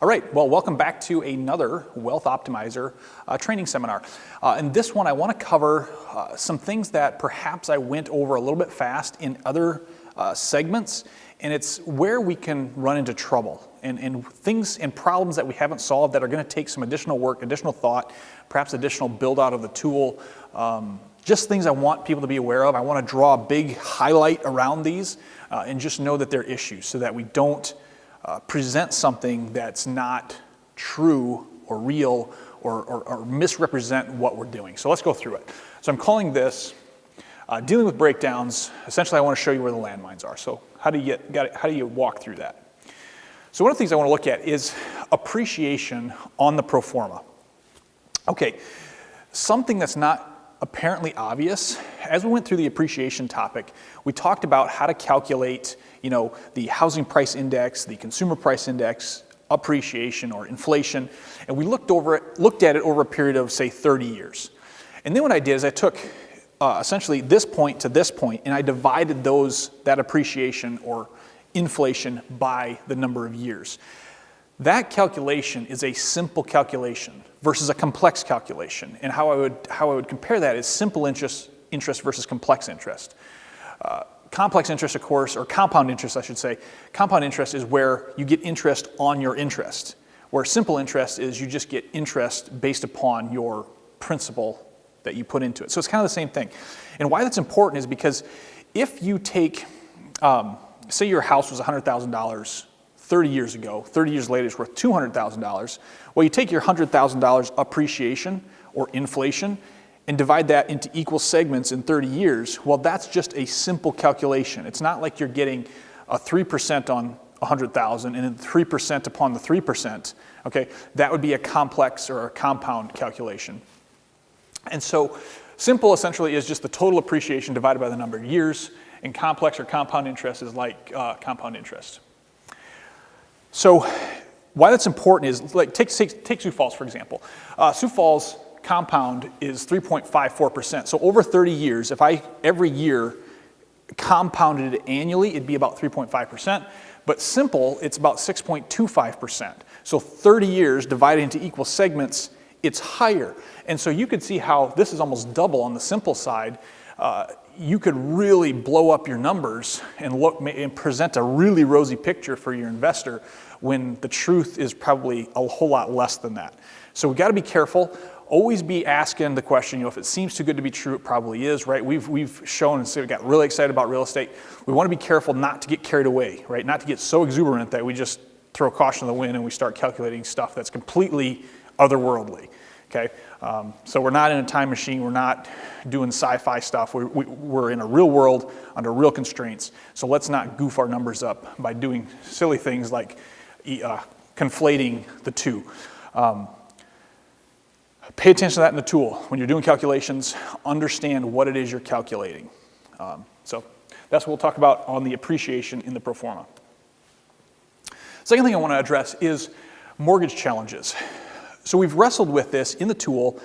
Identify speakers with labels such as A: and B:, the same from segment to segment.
A: All right, well, welcome back to another Wealth Optimizer training seminar. In this one, I want to cover some things that perhaps I went over a little bit fast in other segments, and it's where we can run into trouble and things and problems that we haven't solved that are going to take some additional work, additional thought, perhaps additional build out of the tool. Just things I want people to be aware of. I want to draw a big highlight around these and just know that they're issues so that we don't present something that's not true or real or misrepresent what we're doing. So let's go through it. So I'm calling this dealing with breakdowns. Essentially, I want to show you where the landmines are. So how do you walk through that? So one of the things I want to look at is appreciation on the pro forma. Okay, something that's not apparently obvious. As we went through the appreciation topic, we talked about how to calculate, the housing price index, the consumer price index, appreciation or inflation, and we looked at it over a period of, say, 30 years. And then what I did is I took essentially this point to this point, and I divided that appreciation or inflation by the number of years. That calculation is a simple calculation versus a complex calculation. And how I would compare that is simple interest versus complex interest. Complex interest, of course, or compound interest, I should say. Compound interest is where you get interest on your interest, where simple interest is you just get interest based upon your principal that you put into it. So it's kind of the same thing. And why that's important is because if you take, say your house was $100,000 30 years ago, 30 years later it's worth $200,000, well, you take your $100,000 appreciation or inflation and divide that into equal segments in 30 years, well, that's just a simple calculation. It's not like you're getting a 3% on 100,000 and then 3% upon the 3%, okay? That would be a complex or a compound calculation. And so simple essentially is just the total appreciation divided by the number of years, and complex or compound interest is like compound interest. So why that's important is, like, take Sioux Falls, for example. Sioux Falls compound is 3.54%. So over 30 years, if I every year compounded it annually, it'd be about 3.5%. But simple, it's about 6.25%. So 30 years divided into equal segments, it's higher. And so you could see how this is almost double on the simple side. You could really blow up your numbers and present a really rosy picture for your investor when the truth is probably a whole lot less than that. So we got to be careful. Always be asking the question, if it seems too good to be true, it probably is, right? We've shown and we got really excited about real estate. We want to be careful not to get carried away, right? Not to get so exuberant that we just throw caution to the wind and we start calculating stuff that's completely otherworldly, okay? So we're not in a time machine. We're not doing sci-fi stuff. We're in a real world under real constraints. So let's not goof our numbers up by doing silly things like conflating the two. Pay attention to that in the tool. When you're doing calculations, understand what it is you're calculating. So that's what we'll talk about on the appreciation in the pro forma. Second thing I want to address is mortgage challenges. So we've wrestled with this in the tool,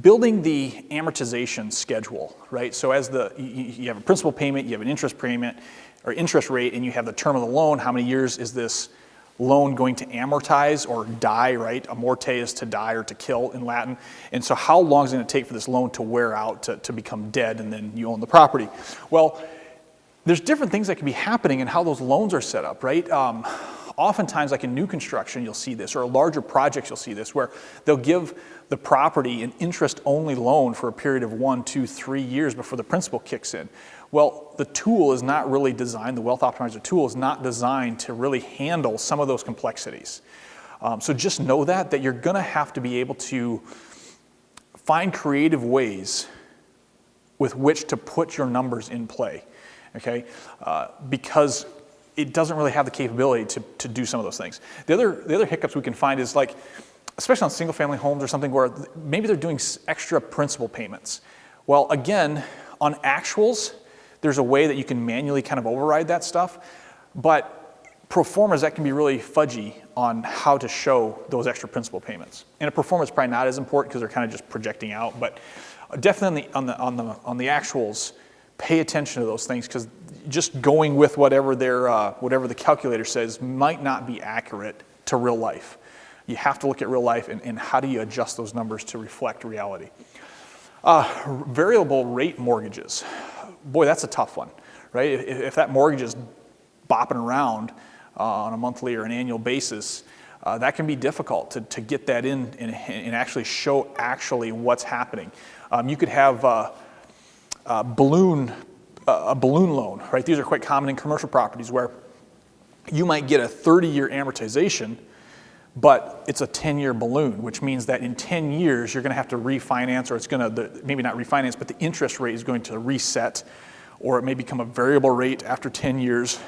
A: building the amortization schedule, right? So as you have a principal payment, you have an interest payment or interest rate, and you have the term of the loan. How many years is this loan going to amortize or die, right? Amorte is to die or to kill in Latin. And so how long is it going to take for this loan to wear out, to become dead, and then you own the property? Well, there's different things that can be happening in how those loans are set up, right? Oftentimes, like in new construction, you'll see this, or larger projects, you'll see this, where they'll give the property an interest-only loan for a period of 1, 2, 3 years before the principal kicks in. Well, the tool is not really designed, the Wealth Optimizer tool is not designed to really handle some of those complexities. So just know that you're going to have to be able to find creative ways with which to put your numbers in play, okay? Because it doesn't really have the capability to do some of those things. The other hiccups we can find is, like, especially on single-family homes or something where maybe they're doing extra principal payments. Well, again, on actuals, there's a way that you can manually kind of override that stuff, but pro formas, that can be really fudgy on how to show those extra principal payments. And a pro forma is probably not as important because they're kind of just projecting out, but definitely on the actuals, pay attention to those things, because just going with whatever the calculator says might not be accurate to real life. You have to look at real life and how do you adjust those numbers to reflect reality. Variable rate mortgages. Boy, that's a tough one, right? If that mortgage is bopping around on a monthly or an annual basis, that can be difficult to get that in and actually show what's happening. You could have a balloon loan, right? These are quite common in commercial properties where you might get a 30-year amortization, but it's a 10-year balloon, which means that in 10 years you're going to have to refinance, or it's going to, maybe not refinance, but the interest rate is going to reset, or it may become a variable rate after 10 years.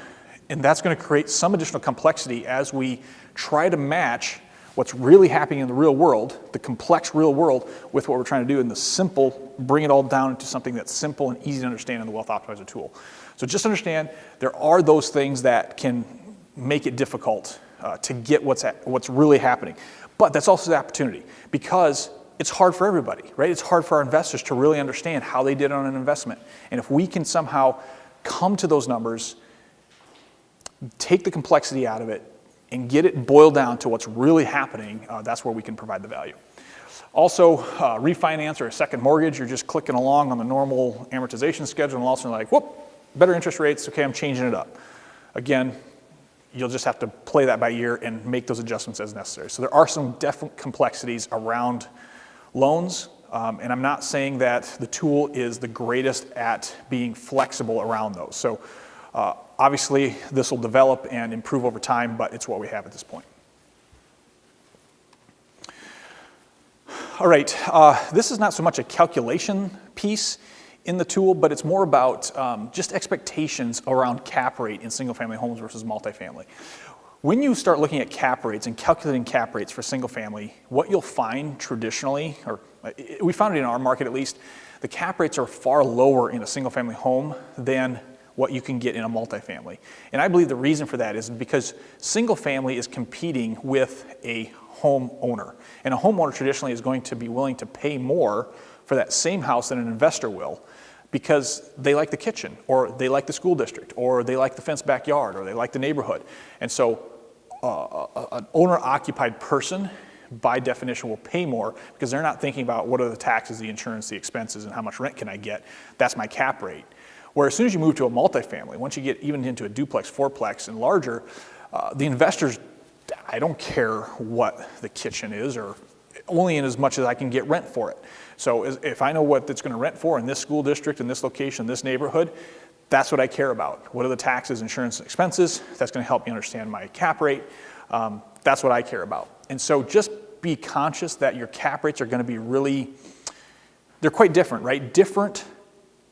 A: And that's going to create some additional complexity as we try to match what's really happening in the real world, the complex real world, with what we're trying to do in the simple, bring it all down into something that's simple and easy to understand in the Wealth Optimizer tool. So just understand there are those things that can make it difficult to get what's really happening. But that's also the opportunity, because it's hard for everybody, right? It's hard for our investors to really understand how they did on an investment. And if we can somehow come to those numbers, take the complexity out of it, and get it boiled down to what's really happening, that's where we can provide the value. Also, refinance or a second mortgage, you're just clicking along on the normal amortization schedule, and all of a sudden like, whoop, better interest rates, okay, I'm changing it up. Again, you'll just have to play that by ear and make those adjustments as necessary. So there are some definite complexities around loans, and I'm not saying that the tool is the greatest at being flexible around those. So obviously this will develop and improve over time, but it's what we have at this point. All right, this is not so much a calculation piece in the tool, but it's more about just expectations around cap rate in single family homes versus multifamily. When you start looking at cap rates and calculating cap rates for single family, what you'll find traditionally, or we found it in our market at least, the cap rates are far lower in a single family home than what you can get in a multifamily. And I believe the reason for that is because single family is competing with a homeowner. And a homeowner traditionally is going to be willing to pay more for that same house than an investor will, because they like the kitchen, or they like the school district, or they like the fenced backyard, or they like the neighborhood. And so an owner-occupied person, by definition, will pay more because they're not thinking about what are the taxes, the insurance, the expenses, and how much rent can I get. That's my cap rate. Where as soon as you move to a multifamily, once you get even into a duplex, fourplex, and larger, the investors, I don't care what the kitchen is, or only in as much as I can get rent for it. So if I know what it's going to rent for in this school district, in this location, this neighborhood, that's what I care about. What are the taxes, insurance, and expenses? That's going to help me understand my cap rate. That's what I care about. And so just be conscious that your cap rates are going to be they're quite different, right? Different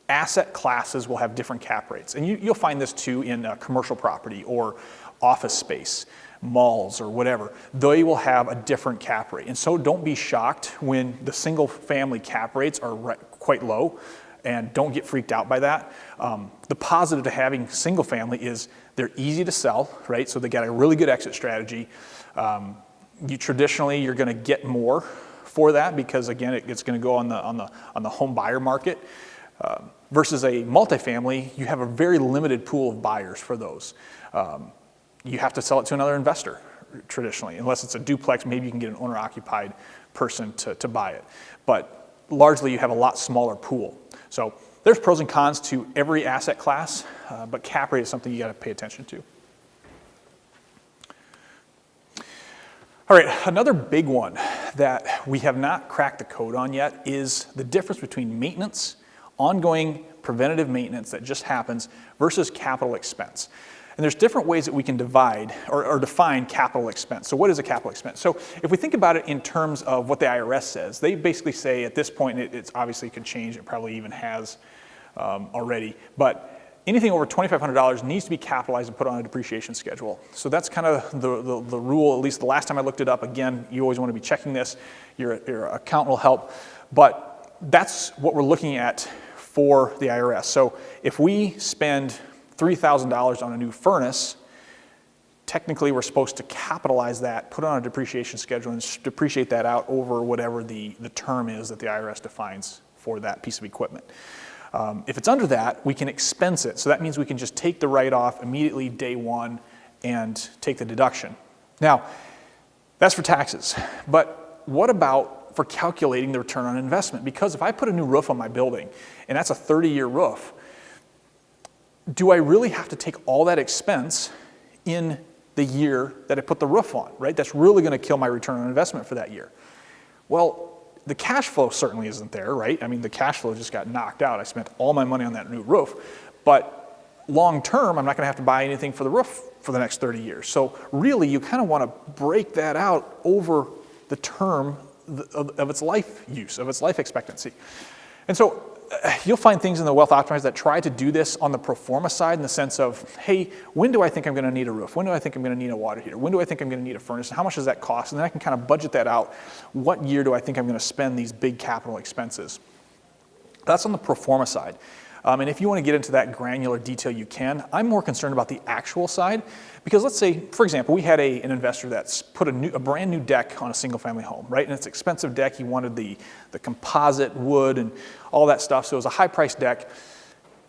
A: asset classes will have different cap rates. And you'll find this too in commercial property or office space, malls or whatever. They will have a different cap rate. And so don't be shocked when the single family cap rates are quite low, and don't get freaked out by that. The positive to having single family is they're easy to sell, right? So they got a really good exit strategy. Traditionally you're going to get more for that because again it's going to go on the home buyer market. Versus a multifamily, you have a very limited pool of buyers for those. You have to sell it to another investor traditionally, unless it's a duplex. Maybe you can get an owner-occupied person to buy it. But largely you have a lot smaller pool. So there's pros and cons to every asset class, but cap rate is something you got to pay attention to. All right, another big one that we have not cracked the code on yet is the difference between maintenance, ongoing preventative maintenance that just happens, versus capital expense. And there's different ways that we can divide or define capital expense. So what is a capital expense? So if we think about it in terms of what the IRS says, they basically say at this point, it's obviously could change, it probably even has already, but anything over $2,500 needs to be capitalized and put on a depreciation schedule. So that's kind of the rule, at least the last time I looked it up. Again, you always want to be checking this. Your accountant will help. But that's what we're looking at for the IRS. So if we spend $3,000 on a new furnace, technically we're supposed to capitalize that, put it on a depreciation schedule, and depreciate that out over whatever the term is that the IRS defines for that piece of equipment. If it's under that, we can expense it. So that means we can just take the write-off immediately day one and take the deduction. Now, That's for taxes. But what about for calculating the return on investment? Because if I put a new roof on my building, and that's a 30-year roof, do I really have to take all that expense in the year that I put the roof on, right? That's really going to kill my return on investment for that year. Well, the cash flow certainly isn't there, right? I mean, the cash flow just got knocked out. I spent all my money on that new roof, but long term, I'm not going to have to buy anything for the roof for the next 30 years. So really, you kind of want to break that out over the term of its life use, of its life expectancy. And so you'll find things in the Wealth Optimizer that try to do this on the pro forma side in the sense of, hey, when do I think I'm going to need a roof? When do I think I'm going to need a water heater? When do I think I'm going to need a furnace? How much does that cost? And then I can kind of budget that out. What year do I think I'm going to spend these big capital expenses? That's on the pro forma side. And if you want to get into that granular detail, you can. I'm more concerned about the actual side because let's say, for example, we had an investor that's put a brand new deck on a single family home, right? And it's an expensive deck. He wanted the composite wood and all that stuff. So it was a high priced deck.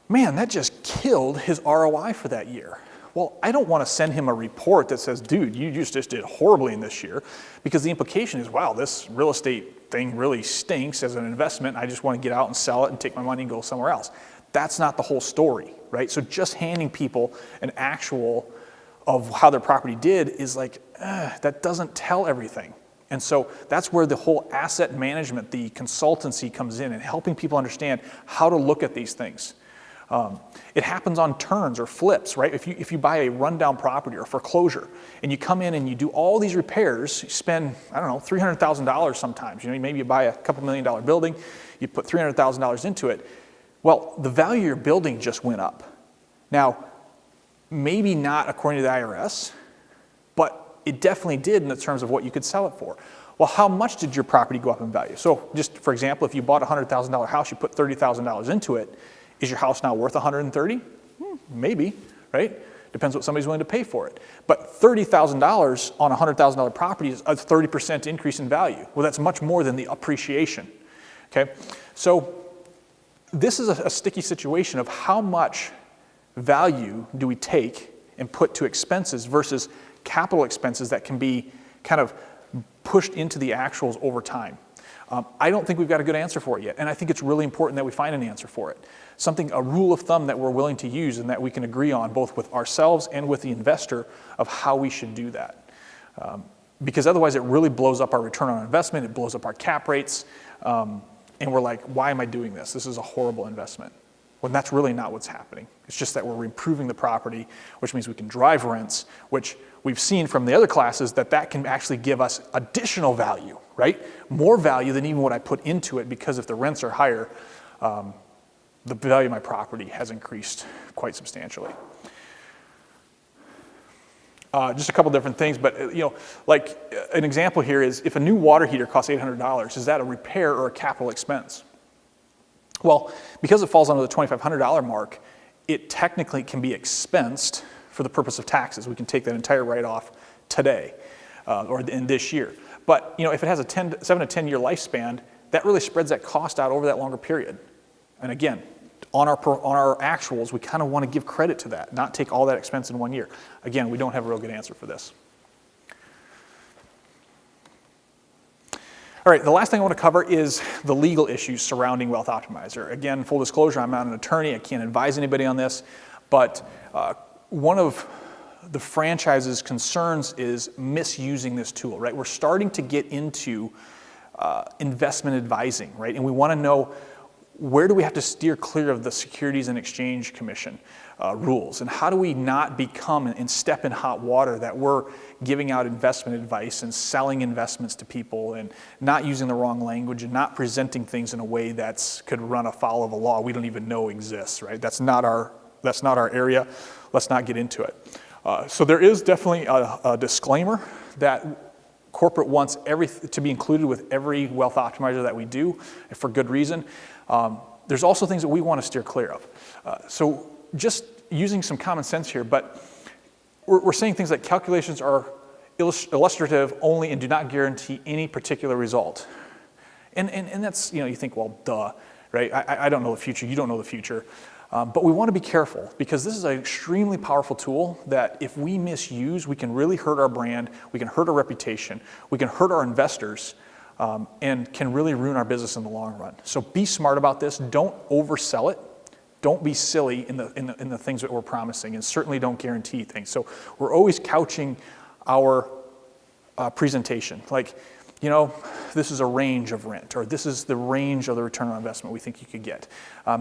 A: Man, that just killed his ROI for that year. Well, I don't want to send him a report that says, dude, you just did horribly in this year, because the implication is, wow, this real estate thing really stinks as an investment. I just want to get out and sell it and take my money and go somewhere else. That's not the whole story, right? So just handing people an actual of how their property did is like, that doesn't tell everything. And so that's where the whole asset management, the consultancy comes in and helping people understand how to look at these things. It happens on turns or flips, right? If you buy a rundown property or foreclosure and you come in and you do all these repairs, you spend, I don't know, $300,000 sometimes. Maybe you buy a couple $1 million building, you put $300,000 into it. Well, the value of your building just went up. Now, maybe not according to the IRS, but it definitely did in the terms of what you could sell it for. Well, how much did your property go up in value? So just for example, if you bought a $100,000 house, you put $30,000 into it, is your house now worth $130,000? Maybe, right? Depends what somebody's willing to pay for it. But $30,000 on a $100,000 property is a 30% increase in value. Well, that's much more than the appreciation, okay? So this is a sticky situation of how much value do we take and put to expenses versus capital expenses that can be kind of pushed into the actuals over time. I don't think we've got a good answer for it yet, and I think it's really important that we find an answer for it. A rule of thumb that we're willing to use and that we can agree on both with ourselves and with the investor of how we should do that. Because otherwise it really blows up our return on investment, it blows up our cap rates, and we're like, why am I doing this? This is a horrible investment. When that's really not what's happening. It's just that we're improving the property, which means we can drive rents, which we've seen from the other classes that can actually give us additional value, right? More value than even what I put into it, because if the rents are higher, the value of my property has increased quite substantially. Just a couple different things, but like an example here is if a new water heater costs $800, is that a repair or a capital expense? Well, because it falls under the $2,500 mark, it technically can be expensed for the purpose of taxes. We can take that entire write-off today or in this year. But if it has a 7 to 10 year lifespan, that really spreads that cost out over that longer period. And again, on our actuals, we kind of want to give credit to that, not take all that expense in 1 year. Again, we don't have a real good answer for this. All right, the last thing I want to cover is the legal issues surrounding Wealth Optimizer. Again, full disclosure, I'm not an attorney. I can't advise anybody on this. But one of the franchise's concerns is misusing this tool, right? We're starting to get into investment advising, right? And we want to know, where do we have to steer clear of the Securities and Exchange Commission rules? And how do we not become and step in hot water that we're giving out investment advice and selling investments to people and not using the wrong language and not presenting things in a way that could run afoul of a law we don't even know exists, right? That's not our area. Let's not get into it. So there is definitely a disclaimer that corporate wants to be included with every Wealth Optimizer that we do, and for good reason. There's also things that we want to steer clear of. So just using some common sense here, but we're saying things like calculations are illustrative only and do not guarantee any particular result. And that's, you think, well, duh, right? I don't know the future, you don't know the future. But we want to be careful because this is an extremely powerful tool that if we misuse, we can really hurt our brand, we can hurt our reputation, we can hurt our investors, and can really ruin our business in the long run. So be smart about this. Don't oversell it. Don't be silly in the things that we're promising, and certainly don't guarantee things. So we're always couching our presentation like, you know, this is a range of rent, or this is the range of the return on investment we think you could get.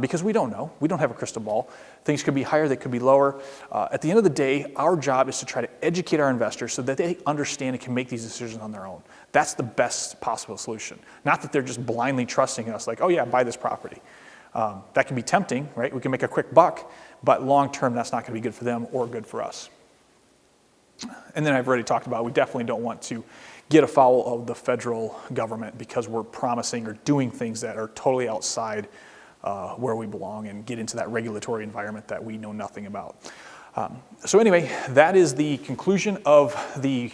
A: Because we don't know. We don't have a crystal ball. Things could be higher, they could be lower. At the end of the day, our job is to try to educate our investors so that they understand and can make these decisions on their own. That's the best possible solution. Not that they're just blindly trusting us like, oh yeah, buy this property. That can be tempting, right? We can make a quick buck, but long term, that's not going to be good for them or good for us. And then I've already talked about, we definitely don't want to get afoul of the federal government because we're promising or doing things that are totally outside where we belong and get into that regulatory environment that we know nothing about. So anyway, that is the conclusion of the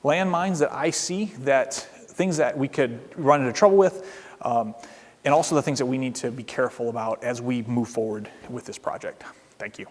A: landmines that I see, that things that we could run into trouble with, and also the things that we need to be careful about as we move forward with this project. Thank you.